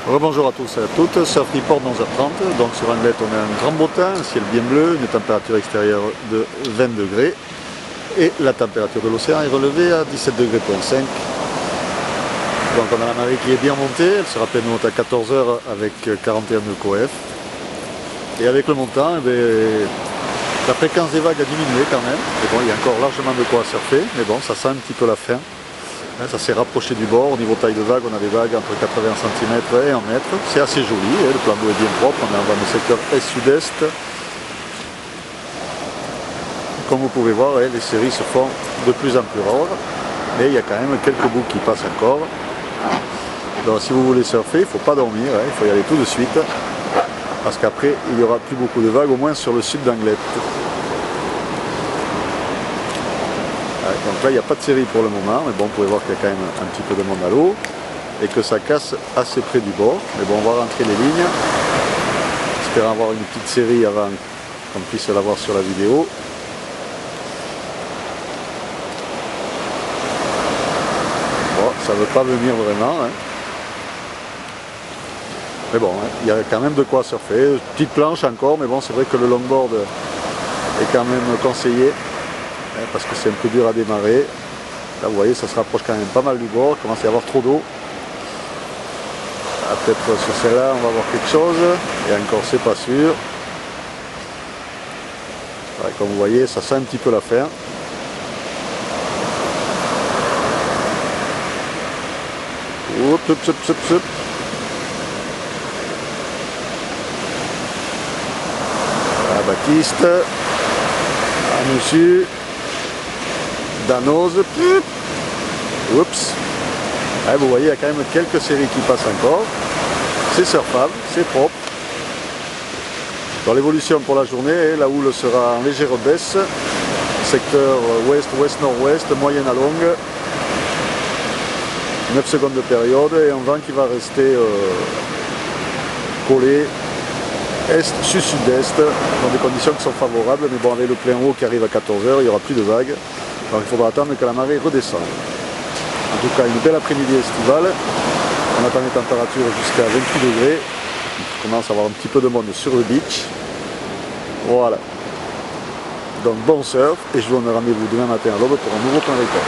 Rebonjour à tous et à toutes, Surf Report 11h30, donc sur Anglette on a un grand beau temps, un ciel bien bleu, une température extérieure de 20 degrés et la température de l'océan est relevée à 17 degrés. Donc on a la marée qui est bien montée, elle sera pleine haute à 14h avec 41 nœuds coef. Et avec le montant, la fréquence des vagues a diminué quand même, mais bon, il y a encore largement de quoi surfer, mais bon, ça sent un petit peu la fin. Ça s'est rapproché du bord. Au niveau taille de vague, on a des vagues entre 80 cm et 1 mètre. C'est assez joli, le plan d'eau est bien propre, on est dans le secteur est-sud-est. Comme vous pouvez voir, les séries se font de plus en plus rares, mais il y a quand même quelques boucles qui passent encore. Donc si vous voulez surfer, il ne faut pas dormir, il faut y aller tout de suite, parce qu'après il n'y aura plus beaucoup de vagues, au moins sur le sud d'Anglette. Donc là il n'y a pas de série pour le moment, mais bon, vous pouvez voir qu'il y a quand même un petit peu de monde à l'eau et que ça casse assez près du bord. Mais bon, on va rentrer les lignes, espérant avoir une petite série avant qu'on puisse la voir sur la vidéo. Bon, ça ne veut pas venir vraiment, mais bon, il y a quand même de quoi surfer. Petite planche encore, mais bon, c'est vrai que le longboard est quand même conseillé, parce que c'est un peu dur à démarrer. Là vous voyez, ça se rapproche quand même pas mal du bord, il commence à y avoir trop d'eau. Peut-être sur celle-là on va voir quelque chose, et encore c'est pas sûr. Ouais, comme vous voyez, ça sent un petit peu la fin. Hop, hop, hop, hop, hop. La Baptiste, à monsieur. Danose, oups, vous voyez il y a quand même quelques séries qui passent encore, c'est surfable, c'est propre. Dans l'évolution pour la journée, la houle sera en légère baisse, secteur ouest, ouest-nord-ouest, moyenne à longue, 9 secondes de période et un vent qui va rester collé est, sud-sud-est, dans des conditions qui sont favorables, mais bon, avec le plein haut qui arrive à 14h, il n'y aura plus de vagues. Donc il faudra attendre que la marée redescende. En tout cas, une belle après-midi estivale. On attend les températures jusqu'à 28 degrés. On commence à avoir un petit peu de monde sur le beach. Voilà. Donc bon surf et je vous donne rendez-vous demain matin à l'aube pour un nouveau point report.